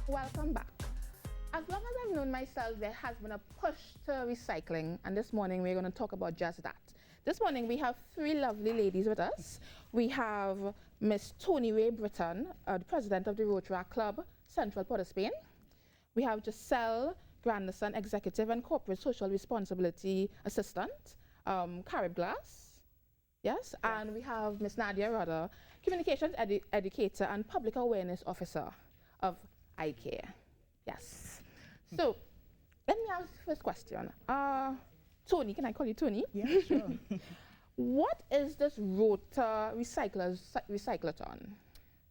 Welcome back. As long as I've known myself, there has been a push to recycling, and this morning we're going to talk about just that. This morning we have three lovely ladies with us. We have Miss Tony Ray Britton, the president of the Rota Club, Central Port of Spain. We have Giselle Granderson, executive and corporate social responsibility assistant, Carib Glass. Yes, and we have Miss Nadia Rota, communications educator and public awareness officer of iCare. Yes. So, let me ask the first question. Tony, can I call you Tony? Yeah, sure. What is this Rota Recyclothon?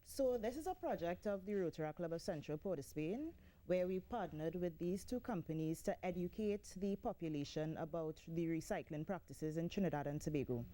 So this is a project of the Rotary Club of Central Port of Spain, where we partnered with these two companies to educate the population about the recycling practices in Trinidad and Tobago.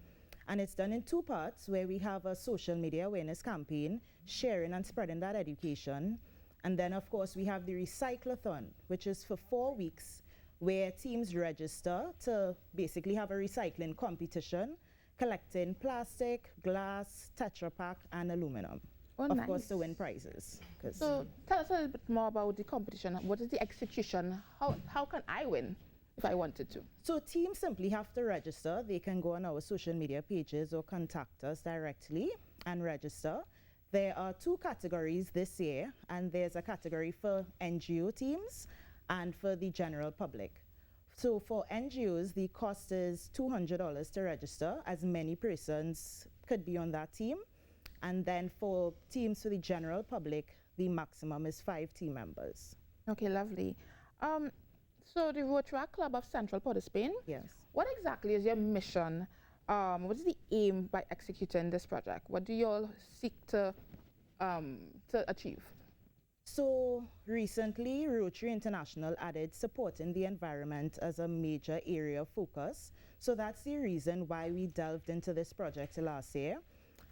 And it's done in two parts, where we have a social media awareness campaign, sharing and spreading that education. And then, of course, we have the Recyclothon, which is for 4 weeks, where teams register to basically have a recycling competition, collecting plastic, glass, Tetra Pak, and aluminum. Oh, of nice. course, to win prizes. So tell us a little bit more about the competition. What is the execution? How can I win if I wanted to? So teams simply have to register. They can go on our social media pages or contact us directly and register. There are 2 categories this year, and there's a category for NGO teams and for the general public. So for NGOs, the cost is $200 to register, as many persons could be on that team. And then for teams for the general public, the maximum is 5 team members. Okay, lovely. So the Rotary Club of Central Port of Spain. Yes. What exactly is your mission? What is the aim by executing this project? What do you all seek to achieve? So recently, Rotary International added supporting the environment as a major area of focus. So that's the reason why we delved into this project last year.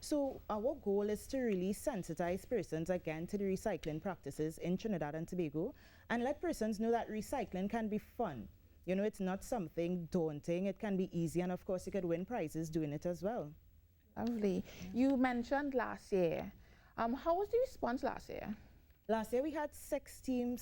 So our goal is to really sensitize persons again to the recycling practices in Trinidad and Tobago, and let persons know that recycling can be fun. You know, it's not something daunting, it can be easy, and of course you could win prizes doing it as well. Lovely. You mentioned last year. How was the response last year? Last year we had 16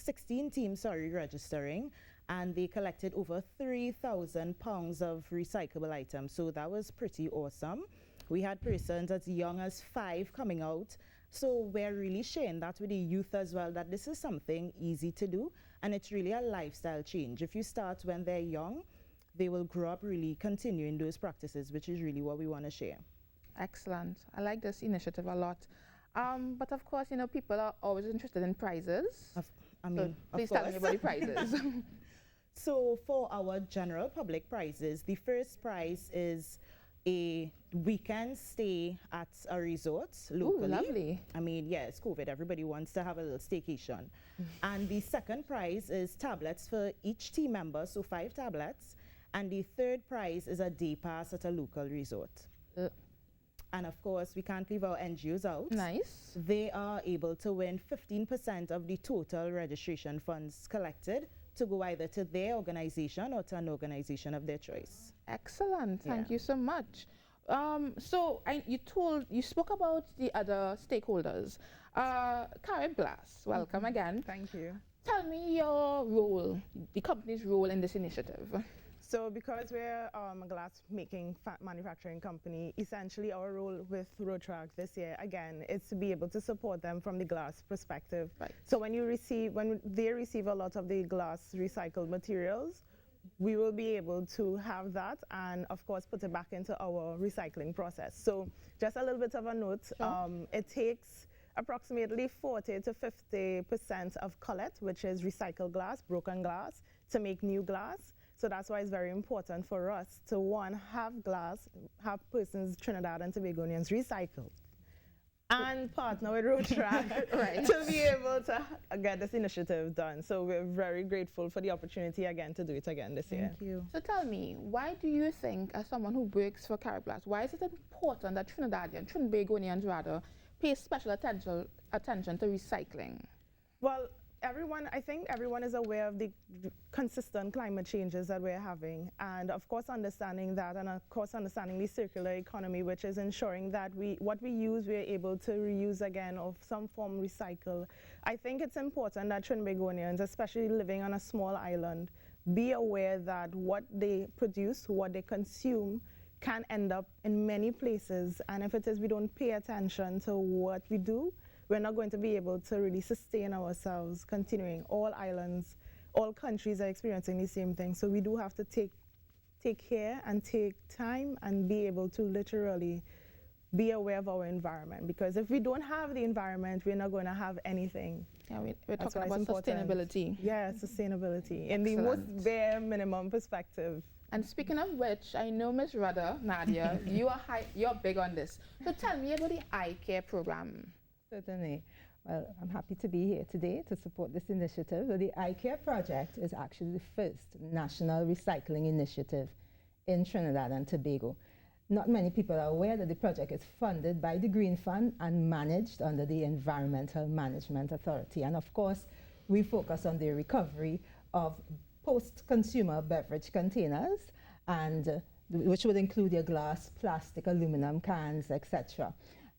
teams registering, and they collected over 3,000 pounds of recyclable items, so that was pretty awesome. We had persons as young as 5 coming out, so we're really sharing that with the youth as well, that this is something easy to do, and it's really a lifestyle change. If you start when they're young, they will grow up really continuing those practices, which is really what we want to share. Excellent. I like this initiative a lot. But of course, you know, people are always interested in prizes. Please tell me about the prizes. So for our general public prizes, the first prize is a weekend stay at a resort locally. Ooh, lovely. I mean, yeah, it's COVID. Everybody wants to have a little staycation. And the second prize is tablets for each team member, so 5 tablets. And the third prize is a day pass at a local resort. And of course, we can't leave our NGOs out. Nice. They are able to win 15% of the total registration funds collected to go either to their organization or to an organization of their choice. Excellent. Thank you so much. So you spoke about the other stakeholders. Carib Glass, welcome again. Thank you. Tell me your role, the company's role in this initiative. So because we're a glass making manufacturing company, essentially our role with Rotary this year, again, is to be able to support them from the glass perspective. Right. So when they receive a lot of the glass recycled materials, we will be able to have that and of course put it back into our recycling process. So just a little bit of a note, Sure. it takes approximately 40 to 50% of cullet, which is recycled glass, broken glass, to make new glass. So that's why it's very important for us to, one, have glass, have persons, Trinidad and Tobagonians recycle, and partner with Rotary Right. to be able to get this initiative done. So we're very grateful for the opportunity again to do it again this year. Thank you. So tell me, why do you think, as someone who works for Carib Glass, why is it important that Trinidadians rather, pay special attention to recycling? Well, I think everyone is aware of the consistent climate changes that we're having, and of course understanding that, and of course understanding the circular economy, which is ensuring that what we use, we're able to reuse again or some form recycle. I think it's important that Trinbagonians, especially living on a small island, be aware that what they produce, what they consume, can end up in many places, and if it is we don't pay attention to what we do, we're not going to be able to really sustain ourselves continuing. All islands, all countries are experiencing the same thing. So we do have to take care and take time and be able to literally be aware of our environment. Because if we don't have the environment, we're not going to have anything. Yeah, we're talking about sustainability. Yeah, sustainability in the most bare minimum perspective. And speaking of which, I know Ms. Rota, Nadia, you're big on this. So tell me about the eye care program. Certainly. Well, I'm happy to be here today to support this initiative. So the Eye Care Project is actually the first national recycling initiative in Trinidad and Tobago. Not many people are aware that the project is funded by the Green Fund and managed under the Environmental Management Authority. And of course, we focus on the recovery of post-consumer beverage containers, and which would include your glass, plastic, aluminum cans, etc.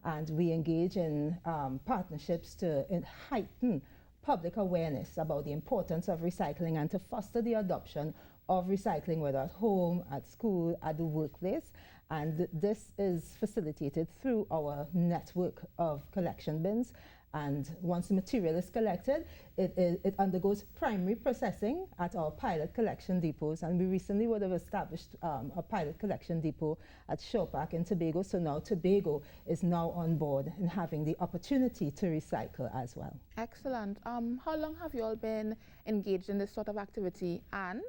And we engage in partnerships to heighten public awareness about the importance of recycling and to foster the adoption of recycling, whether at home, at school, at the workplace. And this is facilitated through our network of collection bins. And once the material is collected, it undergoes primary processing at our pilot collection depots. And we recently would have established a pilot collection depot at Shore Park in Tobago. So now Tobago is now on board and having the opportunity to recycle as well. Excellent. How long have you all been engaged in this sort of activity, and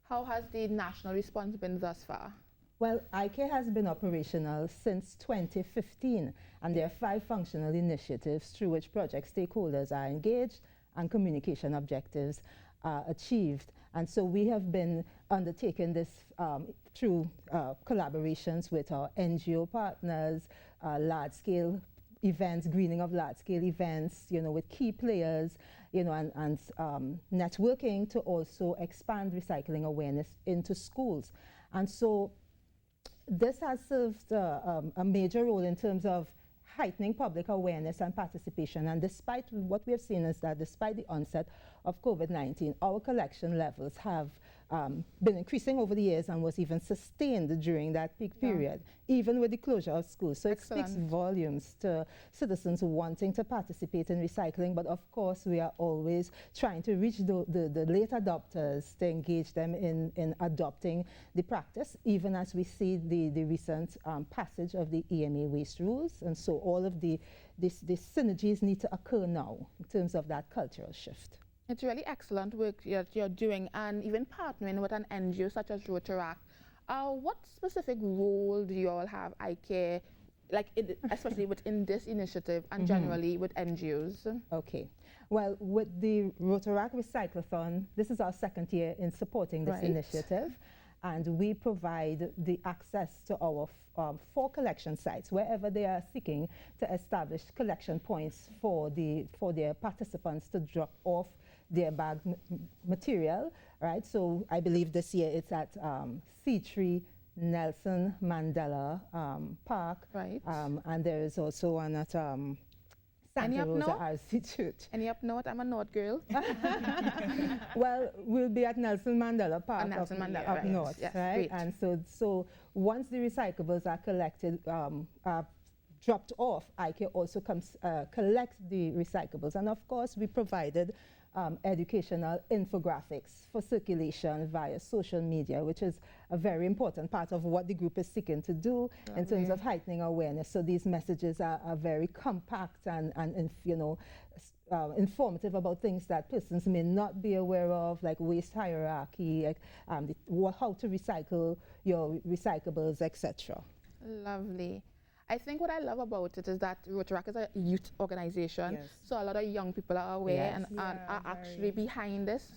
how has the national response been thus far? Well, ICARE has been operational since 2015, and there are 5 functional initiatives through which project stakeholders are engaged and communication objectives are achieved. And so we have been undertaking this through collaborations with our NGO partners, large-scale events, greening of large-scale events, with key players, and networking to also expand recycling awareness into schools. And so this has served a major role in terms of heightening public awareness and participation. And despite what we have seen is that despite the onset of COVID-19, our collection levels have been increasing over the years and was even sustained during that peak period, even with the closure of schools. So Excellent. It speaks volumes to citizens wanting to participate in recycling. But of course, we are always trying to reach the late adopters to engage them in adopting the practice, even as we see the recent passage of the EMA waste rules. And so all of these synergies need to occur now in terms of that cultural shift. It's really excellent work you're doing, and even partnering with an NGO such as Rota. What specific role do you all have, ICARE, especially within this initiative and generally with NGOs? Okay. Well, with the Rota Recyclothon, this is our 2nd year in supporting this initiative. And we provide the access to our 4 collection sites wherever they are seeking to establish collection points for their participants to drop off their bag material, right? So I believe this year it's at C3 Nelson Mandela Park, Right. And there is also one at Santa Rosa RC Church. Any up north? I'm a north girl. Well, we'll be at Nelson Mandela Park up north, yes, right? Great. And so once the recyclables are collected, dropped off, ICARE also comes collect the recyclables. And of course, we provided educational infographics for circulation via social media, which is a very important part of what the group is seeking to do in terms of heightening awareness. So these messages are very compact and informative about things that persons may not be aware of, like waste hierarchy, like, how to recycle your recyclables, etc. Lovely. I think what I love about it is that Rotaract is a youth organization, so a lot of young people are aware and are actually behind this.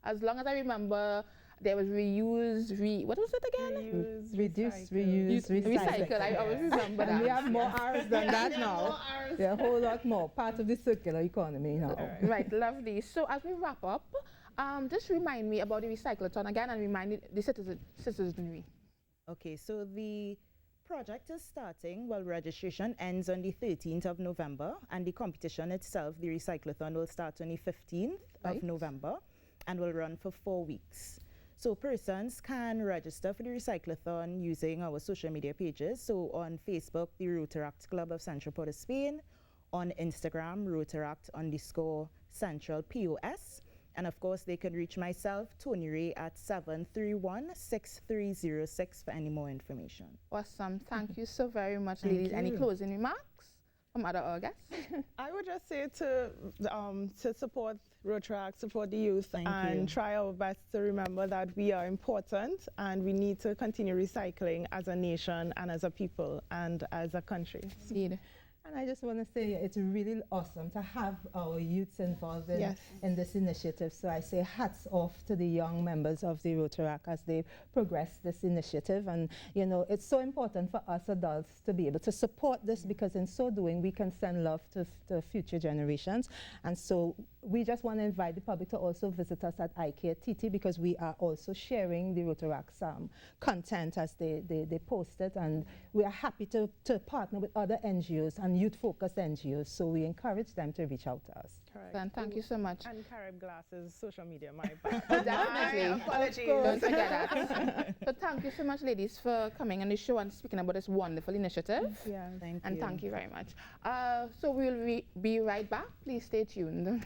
As long as I remember, there was reuse, what was it again? Reuse, Reduce, recycle. reuse, recycle. I always remember And we that. have more R's than that now. Yeah, a whole lot more. Part of the circular economy now. Right, lovely. So as we wrap up, just remind me about the Recyclothon again and remind the citizenry. Okay, so the project is starting, well, registration ends on the 13th of November, and the competition itself, the Recyclothon, will start on the 15th Right. of November and will run for 4 weeks. So persons can register for the Recyclothon using our social media pages. So on Facebook, the Rotaract Club of Central Port of Spain, on Instagram, Rotaract_Central POS. And of course, they can reach myself, Tony Ray, at 731-6306 for any more information. Awesome. Thank you so very much, Thank ladies. Any you. closing remarks from other guests? I would just say to support Rotaract, support the youth, Thank and you. try our best to remember that we are important and we need to continue recycling as a nation and as a people and as a country. Indeed. And I just want to say it's really awesome to have our youths involved in this initiative. So I say hats off to the young members of the Rotaract as they progress this initiative. And, you know, it's so important for us adults to be able to support this because in so doing, we can send love to future generations. And so we just want to invite the public to also visit us at IKTT because we are also sharing the Rotaract's content as they post it. And we are happy to partner with other NGOs and youth-focused NGOs, so we encourage them to reach out to us. Correct. And thank you so much. And Carib Glasses, social media, my bad. Definitely. My apologies. Don't forget that. So thank you so much, ladies, for coming on the show and speaking about this wonderful initiative. Yeah. Thank And you. thank you very much. So we'll be right back. Please stay tuned.